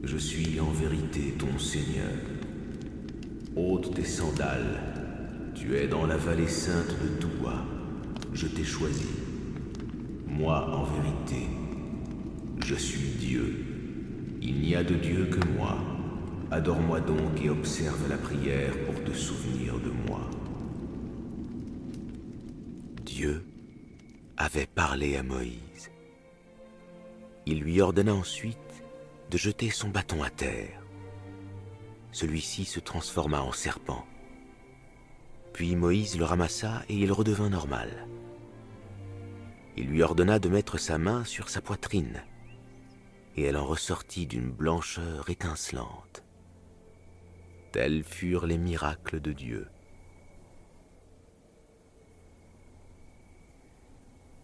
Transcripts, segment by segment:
Je suis en vérité ton Seigneur. Ôte tes sandales. Tu es dans la vallée sainte de Toua. Je t'ai choisi. Moi, en vérité, je suis Dieu. Il n'y a de Dieu que moi. Adore-moi donc et observe la prière pour te souvenir de moi. Dieu avait parlé à Moïse. Il lui ordonna ensuite de jeter son bâton à terre. Celui-ci se transforma en serpent. Puis Moïse le ramassa et il redevint normal. Il lui ordonna de mettre sa main sur sa poitrine, et elle en ressortit d'une blancheur étincelante. Tels furent les miracles de Dieu.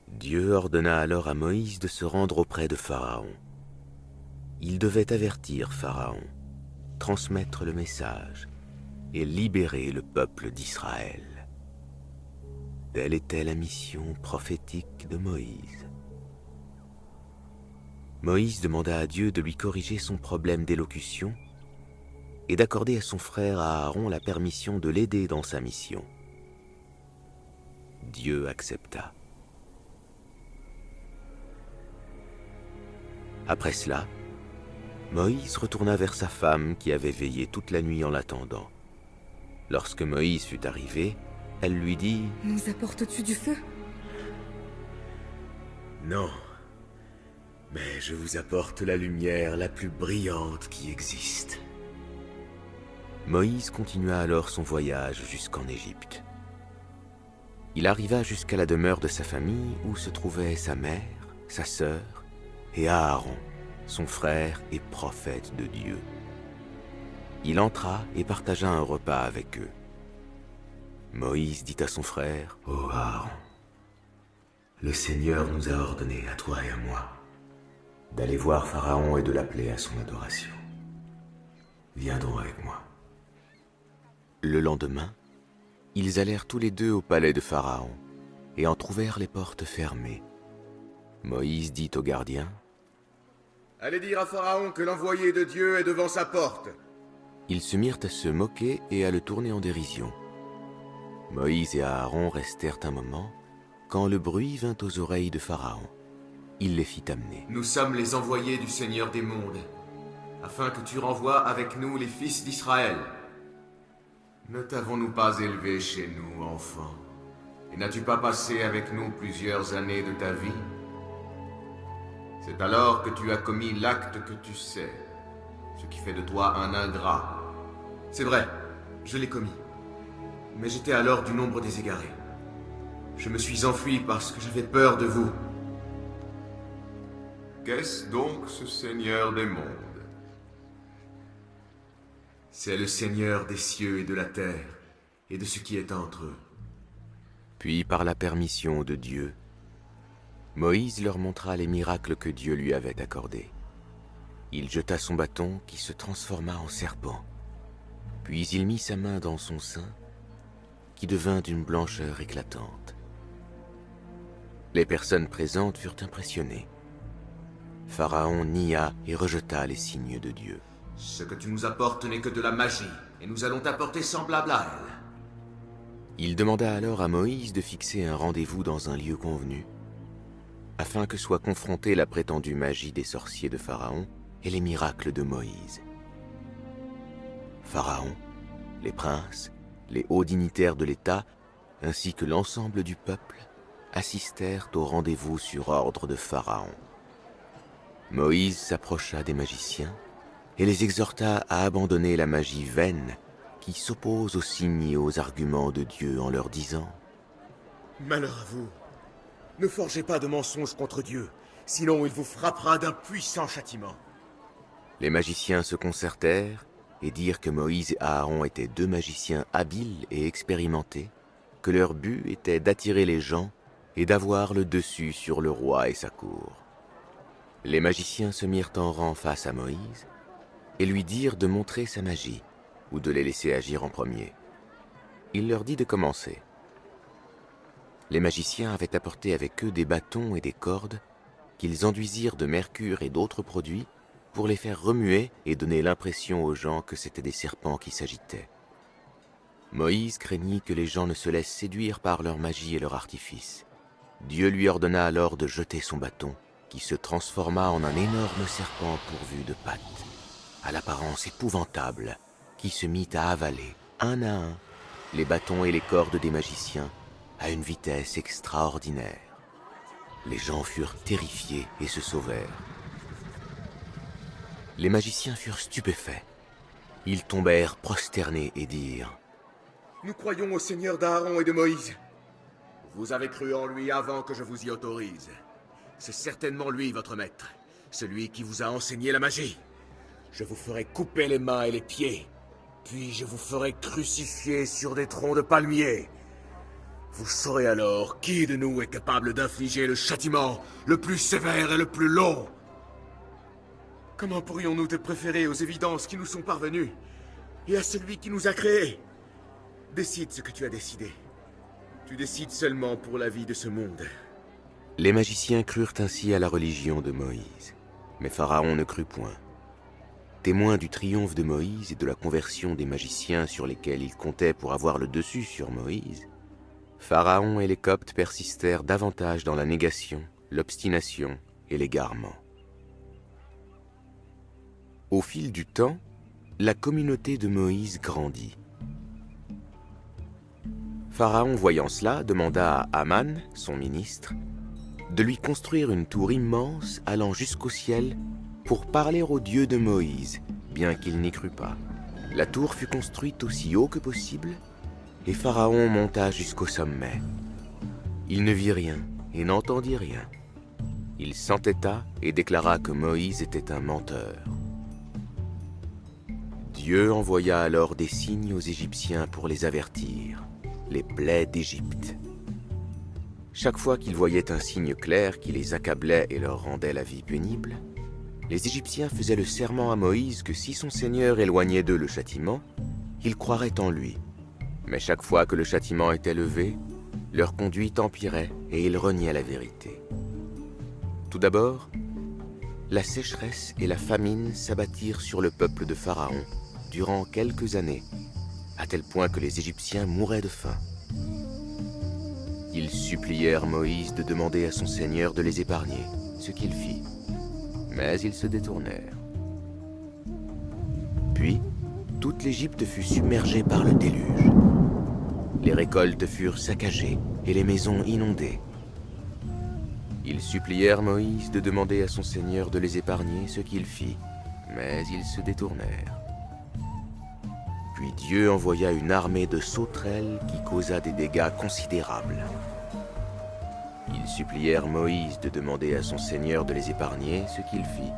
Dieu ordonna alors à Moïse de se rendre auprès de Pharaon. Il devait avertir Pharaon, transmettre le message et libérer le peuple d'Israël. Telle était la mission prophétique de Moïse. Moïse demanda à Dieu de lui corriger son problème d'élocution et d'accorder à son frère Aaron la permission de l'aider dans sa mission. Dieu accepta. Après cela, Moïse retourna vers sa femme qui avait veillé toute la nuit en l'attendant. Lorsque Moïse fut arrivé, elle lui dit « Nous apportes-tu du feu? Non, mais je vous apporte la lumière la plus brillante qui existe. » Moïse continua alors son voyage jusqu'en Égypte. Il arriva jusqu'à la demeure de sa famille où se trouvaient sa mère, sa sœur et Aaron, son frère et prophète de Dieu. Il entra et partagea un repas avec eux. Moïse dit à son frère « Ô Aaron, le Seigneur nous a ordonné, à toi et à moi, d'aller voir Pharaon et de l'appeler à son adoration. Viens donc avec moi. » Le lendemain, ils allèrent tous les deux au palais de Pharaon et en trouvèrent les portes fermées. Moïse dit au gardien « Allez dire à Pharaon que l'envoyé de Dieu est devant sa porte. » Ils se mirent à se moquer et à le tourner en dérision. Moïse et Aaron restèrent un moment, quand le bruit vint aux oreilles de Pharaon. Il les fit amener. « Nous sommes les envoyés du Seigneur des mondes, afin que tu renvoies avec nous les fils d'Israël. Ne t'avons-nous pas élevé chez nous, enfant, et n'as-tu pas passé avec nous plusieurs années de ta vie? C'est alors que tu as commis l'acte que tu sais, ce qui fait de toi un ingrat. C'est vrai, je l'ai commis, mais j'étais alors du nombre des égarés. Je me suis enfui parce que j'avais peur de vous. Qu'est-ce donc ce Seigneur des mondes? C'est le Seigneur des cieux et de la terre, et de ce qui est entre eux. » Puis, par la permission de Dieu, Moïse leur montra les miracles que Dieu lui avait accordés. Il jeta son bâton qui se transforma en serpent. Puis il mit sa main dans son sein, qui devint d'une blancheur éclatante. Les personnes présentes furent impressionnées. Pharaon nia et rejeta les signes de Dieu. « Ce que tu nous apportes n'est que de la magie, et nous allons t'apporter semblable à elle. » Il demanda alors à Moïse de fixer un rendez-vous dans un lieu convenu, afin que soit confrontée la prétendue magie des sorciers de Pharaon et les miracles de Moïse. Pharaon, les princes, les hauts dignitaires de l'État, ainsi que l'ensemble du peuple, assistèrent au rendez-vous sur ordre de Pharaon. Moïse s'approcha des magiciens et les exhorta à abandonner la magie vaine qui s'oppose aux signes et aux arguments de Dieu en leur disant « Malheur à vous! Ne forgez pas de mensonges contre Dieu, sinon il vous frappera d'un puissant châtiment. » Les magiciens se concertèrent et dirent que Moïse et Aaron étaient deux magiciens habiles et expérimentés, que leur but était d'attirer les gens et d'avoir le dessus sur le roi et sa cour. Les magiciens se mirent en rang face à Moïse et lui dirent de montrer sa magie ou de les laisser agir en premier. Il leur dit de commencer. Les magiciens avaient apporté avec eux des bâtons et des cordes qu'ils enduisirent de mercure et d'autres produits pour les faire remuer et donner l'impression aux gens que c'étaient des serpents qui s'agitaient. Moïse craignit que les gens ne se laissent séduire par leur magie et leur artifice. Dieu lui ordonna alors de jeter son bâton, qui se transforma en un énorme serpent pourvu de pattes, à l'apparence épouvantable, qui se mit à avaler, un à un, les bâtons et les cordes des magiciens à une vitesse extraordinaire. Les gens furent terrifiés et se sauvèrent. Les magiciens furent stupéfaits. Ils tombèrent prosternés et dirent : « Nous croyons au Seigneur d'Aaron et de Moïse. Vous avez cru en lui avant que je vous y autorise. C'est certainement lui, votre maître, celui qui vous a enseigné la magie. Je vous ferai couper les mains et les pieds, puis je vous ferai crucifier sur des troncs de palmiers. Vous saurez alors qui de nous est capable d'infliger le châtiment le plus sévère et le plus long. Comment pourrions-nous te préférer aux évidences qui nous sont parvenues et à celui qui nous a créés? Décide ce que tu as décidé. Tu décides seulement pour la vie de ce monde. » Les magiciens crurent ainsi à la religion de Moïse, mais Pharaon ne crut point. Témoin du triomphe de Moïse et de la conversion des magiciens sur lesquels il comptait pour avoir le dessus sur Moïse, Pharaon et les Coptes persistèrent davantage dans la négation, l'obstination et l'égarement. Au fil du temps, la communauté de Moïse grandit. Pharaon, voyant cela, demanda à Aman, son ministre, de lui construire une tour immense allant jusqu'au ciel pour parler au Dieu de Moïse, bien qu'il n'y crût pas. La tour fut construite aussi haut que possible, et Pharaon monta jusqu'au sommet. Il ne vit rien et n'entendit rien. Il s'entêta et déclara que Moïse était un menteur. Dieu envoya alors des signes aux Égyptiens pour les avertir, les plaies d'Égypte. Chaque fois qu'ils voyaient un signe clair qui les accablait et leur rendait la vie pénible, les Égyptiens faisaient le serment à Moïse que si son Seigneur éloignait d'eux le châtiment, ils croiraient en lui. Mais chaque fois que le châtiment était levé, leur conduite empirait et ils reniaient la vérité. Tout d'abord, la sécheresse et la famine s'abattirent sur le peuple de Pharaon durant quelques années, à tel point que les Égyptiens mouraient de faim. Ils supplièrent Moïse de demander à son Seigneur de les épargner, ce qu'il fit. Mais ils se détournèrent. Puis, toute l'Égypte fut submergée par le déluge. Les récoltes furent saccagées et les maisons inondées. Ils supplièrent Moïse de demander à son Seigneur de les épargner, ce qu'il fit, mais ils se détournèrent. Puis Dieu envoya une armée de sauterelles qui causa des dégâts considérables. Ils supplièrent Moïse de demander à son Seigneur de les épargner, ce qu'il fit,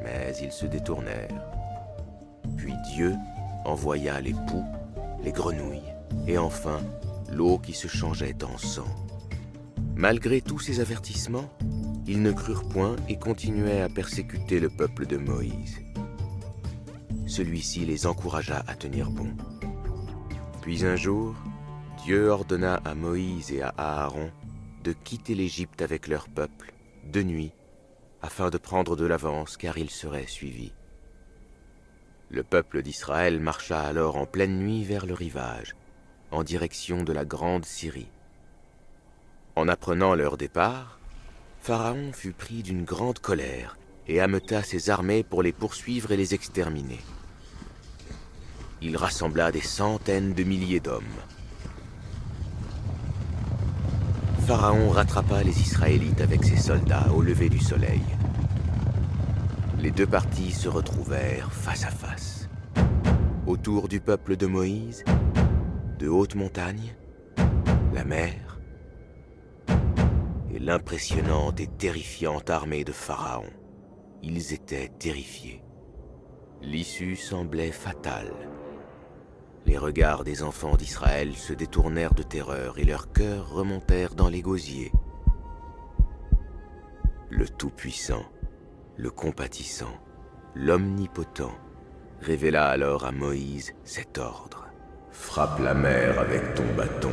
mais ils se détournèrent. Puis Dieu envoya les poux, les grenouilles, et enfin l'eau qui se changeait en sang. Malgré tous ces avertissements, ils ne crurent point et continuaient à persécuter le peuple de Moïse. Celui-ci les encouragea à tenir bon. Puis un jour, Dieu ordonna à Moïse et à Aaron de quitter l'Égypte avec leur peuple, de nuit, afin de prendre de l'avance car ils seraient suivis. Le peuple d'Israël marcha alors en pleine nuit vers le rivage, en direction de la grande Syrie. En apprenant leur départ, Pharaon fut pris d'une grande colère et ameuta ses armées pour les poursuivre et les exterminer. Il rassembla des centaines de milliers d'hommes. Pharaon rattrapa les Israélites avec ses soldats au lever du soleil. Les deux parties se retrouvèrent face à face. Autour du peuple de Moïse, de hautes montagnes, la mer et l'impressionnante et terrifiante armée de Pharaon. Ils étaient terrifiés. L'issue semblait fatale. Les regards des enfants d'Israël se détournèrent de terreur et leurs cœurs remontèrent dans les gosiers. Le Tout-Puissant, le Compatissant, l'Omnipotent, révéla alors à Moïse cet ordre. « Frappe la mer avec ton bâton.